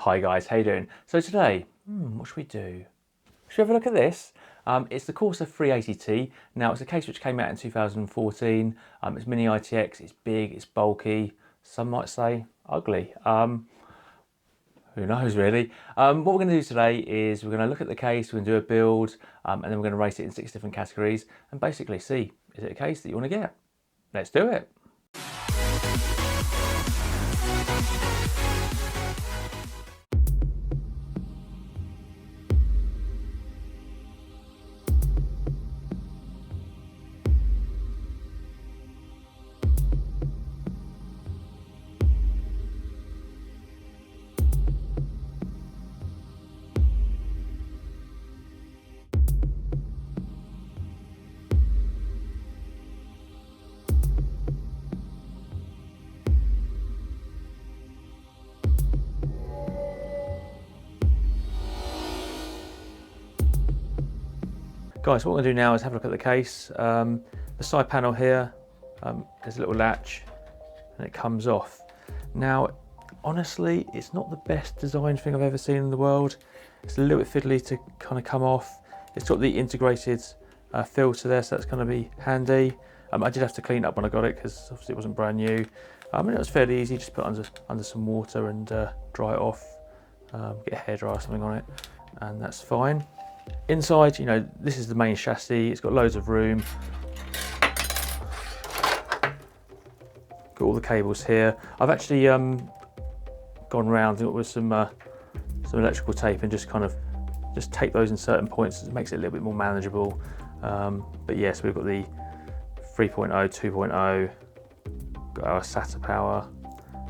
Hi guys, how you doing? So today, what should we do? Should we have a look at this? It's the Corsair 380T. Now it's a case which came out in 2014. It's mini ITX, it's big, it's bulky. Some might say ugly. Who knows really? What we're going to do today is we're going to look at the case, we're going to do a build, and then we're going to rate it in 6 different categories and basically see, is it a case that you want to get? Let's do it. Guys, what we're going to do now is have a look at the case. The side panel here, there's a little latch and it comes off. Now, honestly, it's not the best design thing I've ever seen in the world. It's a little bit fiddly to kind of come off. It's got the integrated filter there, so that's going to be handy. I did have to clean it up when I got it because obviously it wasn't brand new. And it was fairly easy, just put it under some water and dry it off, get a hairdryer or something on it, and that's fine. Inside, you know, this is the main chassis. It's got loads of room. Got all the cables here. I've actually gone round with some electrical tape and just tape those in certain points. It makes it a little bit more manageable. But yes, we've got the 3.0, 2.0, got our SATA power,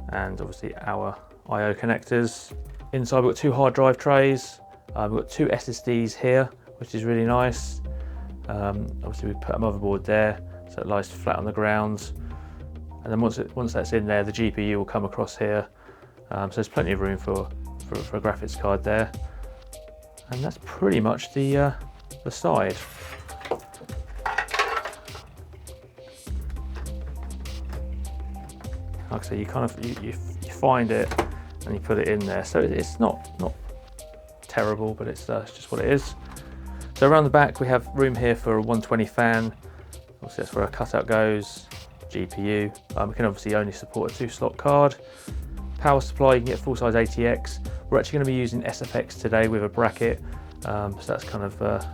and obviously our I/O connectors. Inside, we've got 2 hard drive trays. We've got 2 SSDs here, which is really nice. Obviously we put a motherboard there, so it lies flat on the ground. And then once that's in there, the GPU will come across here. So there's plenty of room for a graphics card there. And that's pretty much the side. Like I say, you find it and you put it in there. So it's not terrible, but it's just what it is. So around the back we have room here for a 120 fan. Obviously that's where our cutout goes. GPU. We can obviously only support a 2-slot card. Power supply, you can get full-size ATX. We're actually going to be using SFX today with a bracket, so that's kind of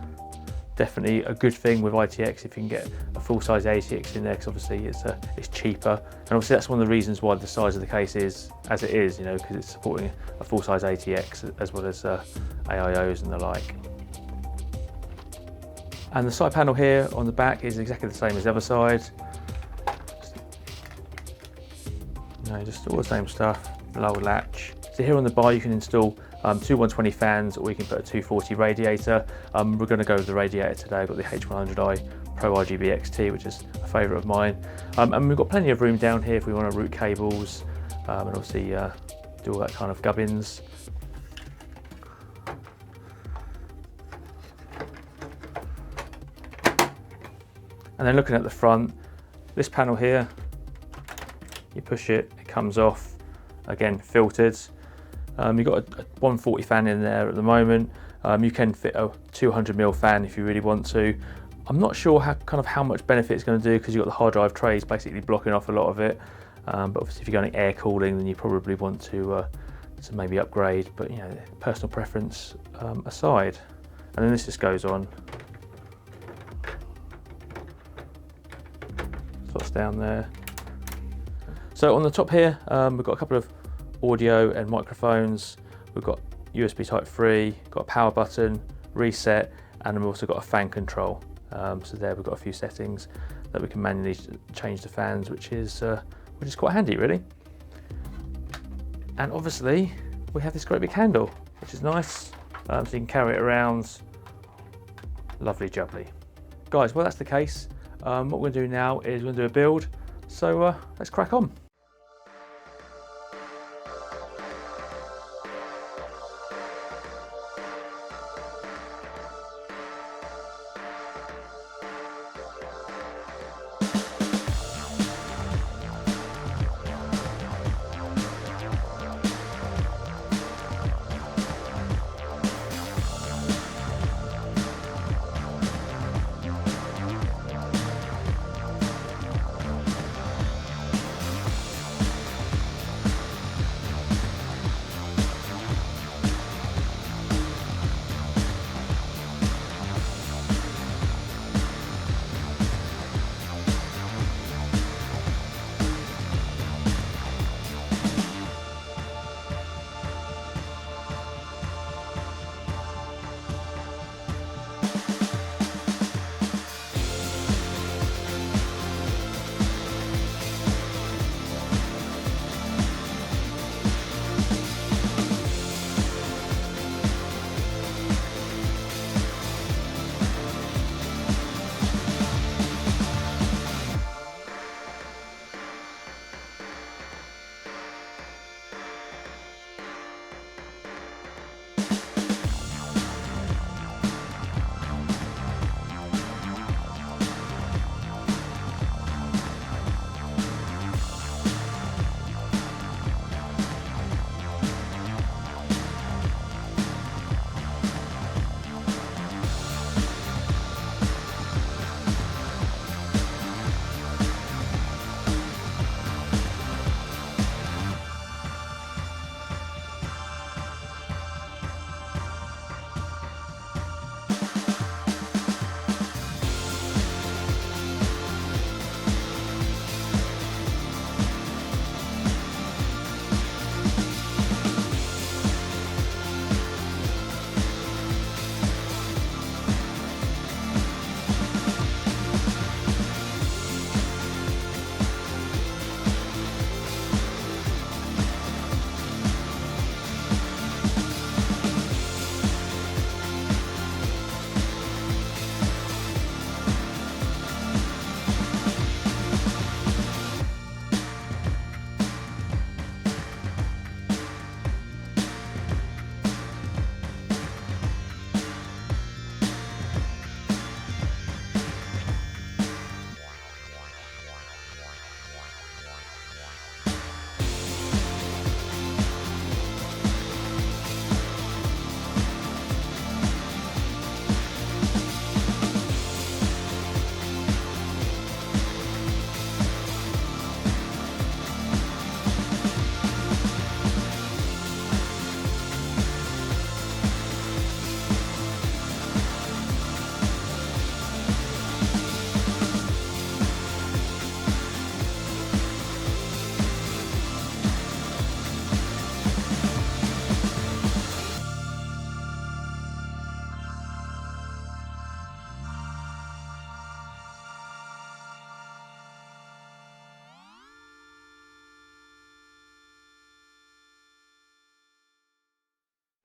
definitely a good thing with ITX if you can get a full-size ATX in there, because obviously it's cheaper, and obviously that's one of the reasons why the size of the case is as it is, you know, because it's supporting a full-size ATX as well as AIOs and the like. And the side panel here on the back is exactly the same as the other side. Just all the same stuff, the lower latch. So here on the bar you can install 2 120 fans, or you can put a 240 radiator. We're going to go with the radiator today. I've got the H100i Pro RGB XT, which is a favourite of mine. And we've got plenty of room down here if we want to route cables, and obviously do all that kind of gubbins. And then looking at the front, this panel here, you push it, it comes off, again filtered. You've got a 140 fan in there at the moment. You can fit a 200mm fan if you really want to. I'm not sure how much benefit it's going to do, because you've got the hard drive trays basically blocking off a lot of it. But obviously if you're going air cooling, then you probably want to maybe upgrade, but you know, personal preference aside. And then this just goes on. Slots down there. So on the top here, we've got a couple of audio and microphones. We've got USB Type 3, got a power button, reset, and we've also got a fan control. So there we've got a few settings that we can manually change the fans, which is quite handy really. And obviously we have this great big handle, which is nice, so you can carry it around. Lovely jubbly. Guys, well that's the case. What we're going to do now is we're going to do a build. So let's crack on.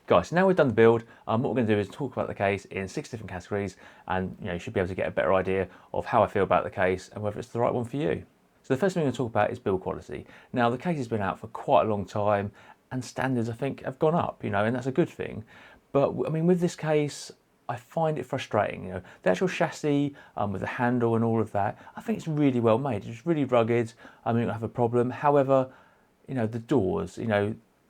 Guys, so now we've done the build, what we're going to do is talk about the case in 6 different categories, and you should be able to get a better idea of how I feel about the case and whether it's the right one for you. So the first thing we're going to talk about is build quality. Now the case has been out for quite a long time, and standards I think have gone up, and that's a good thing. But I mean, with this case, I find it frustrating. The actual chassis with the handle and all of that, I think it's really well made. It's really rugged. I mean, you don't have a problem. However, the doors,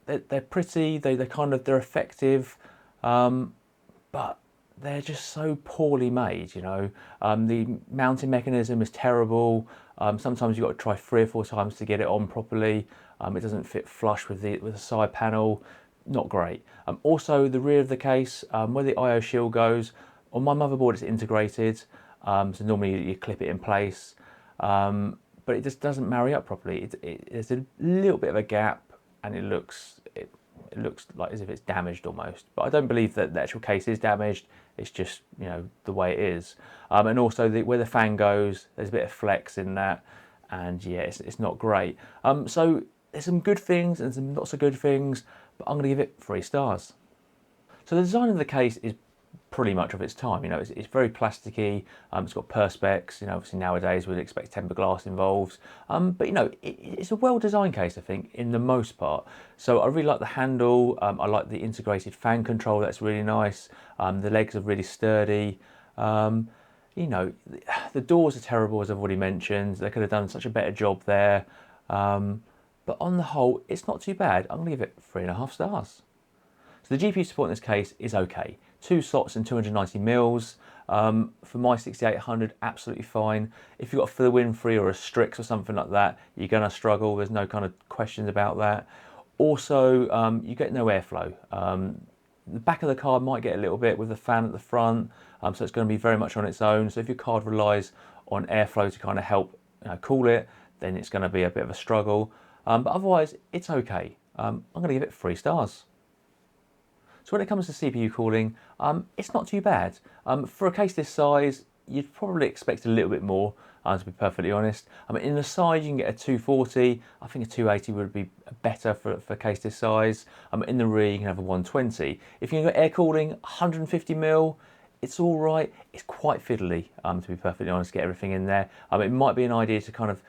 they're pretty, they're effective, but they're just so poorly made. The mounting mechanism is terrible. Sometimes you've got to try 3 or 4 times to get it on properly. It doesn't fit flush with the side panel. Not great. Also, the rear of the case, where the I/O shield goes, on my motherboard it's integrated, so normally you clip it in place, but it just doesn't marry up properly. There's a little bit of a gap, and it looks like as if it's damaged almost. But I don't believe that the actual case is damaged. It's just the way it is. And also where the fan goes, there's a bit of flex in that, and yeah, it's not great. So there's some good things and some not so good things, but I'm going to give it 3 stars. So the design of the case is pretty much of its time. It's very plasticky. It's got perspex. Obviously nowadays we'd expect tempered glass involved. But it's a well-designed case, I think, in the most part. So I really like the handle. I like the integrated fan control. That's really nice. The legs are really sturdy. The doors are terrible, as I've already mentioned. They could have done such a better job there. But on the whole, it's not too bad. I'm going to give it 3.5 stars. So the GPU support in this case is okay. 2 slots and 290 mils. For my 6800, absolutely fine. If you've got a for the win free or a Strix or something like that, you're going to struggle. There's no kind of questions about that. Also, you get no airflow. The back of the card might get a little bit with the fan at the front, so it's going to be very much on its own. So if your card relies on airflow to kind of help cool it, then it's going to be a bit of a struggle. But otherwise, it's okay. I'm going to give it 3 stars. So when it comes to CPU cooling, it's not too bad. For a case this size, you'd probably expect a little bit more, to be perfectly honest. In the side, you can get a 240. I think a 280 would be better for a case this size. In the rear, you can have a 120. If you can get air cooling, 150 mil, it's all right. It's quite fiddly, to be perfectly honest, get everything in there. It might be an idea to kind of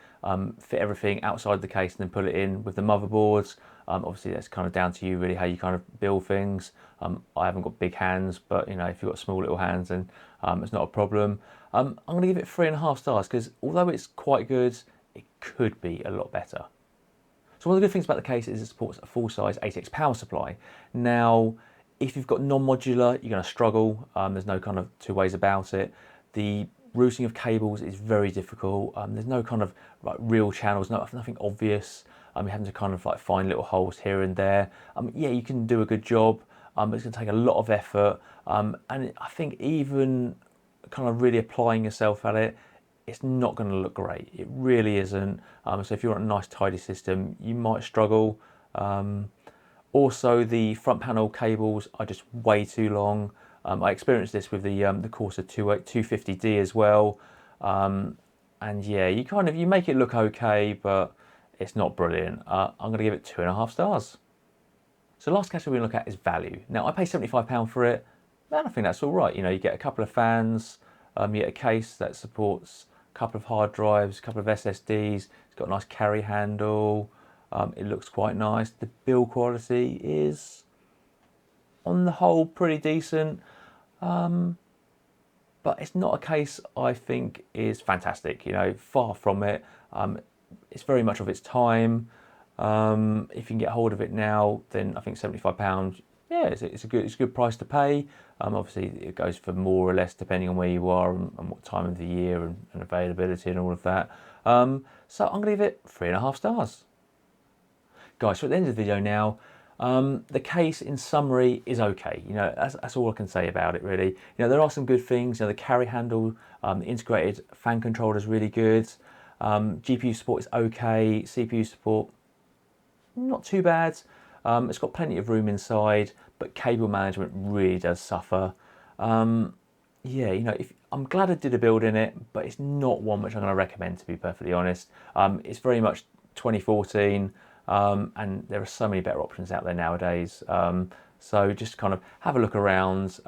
fit everything outside the case and then put it in with the motherboards. Obviously, that's kind of down to you, really, how you kind of build things. I haven't got big hands, but if you've got small little hands, then it's not a problem. I'm going to give it 3.5 stars because although it's quite good, it could be a lot better. So one of the good things about the case is it supports a full-size ATX power supply. Now, if you've got non-modular, you're going to struggle. There's no kind of 2 ways about it. The routing of cables is very difficult. There's no kind of real channels, nothing obvious. You're having to kind of find little holes here and there. Yeah, you can do a good job, but it's going to take a lot of effort. And I think even kind of really applying yourself at it, it's not going to look great. It really isn't. So if you want a nice tidy system, you might struggle. Also, the front panel cables are just way too long. I experienced this with the Corsair 250D as well. And yeah, you make it look okay, but it's not brilliant. I'm going to give it 2.5 stars. So the last category we look at is value. Now, I pay £75 for it, and I think that's all right. You get a couple of fans, you get a case that supports a couple of hard drives, a couple of SSDs. It's got a nice carry handle. It looks quite nice. The build quality is, on the whole, pretty decent. But it's not a case I think is fantastic. Far from it. It's very much of its time. If you can get hold of it now, then I think £75. Yeah, it's a good price to pay. Obviously, it goes for more or less depending on where you are and what time of the year and availability and all of that. So I'm going to give it 3.5 stars. Guys, so at the end of the video now, the case in summary is okay. That's all I can say about it really. There are some good things. The carry handle, the integrated fan controller is really good. GPU support is okay. CPU support, not too bad. It's got plenty of room inside, but cable management really does suffer. Yeah, I'm glad I did a build in it, but it's not one which I'm going to recommend, to be perfectly honest. It's very much 2014. And there are so many better options out there nowadays. So just kind of have a look around,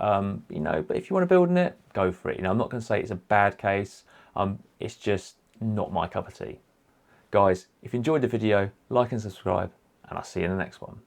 you know, but if you want to build in it, go for it. You know, I'm not going to say it's a bad case. It's just not my cup of tea. Guys, if you enjoyed the video, like and subscribe, and I'll see you in the next one.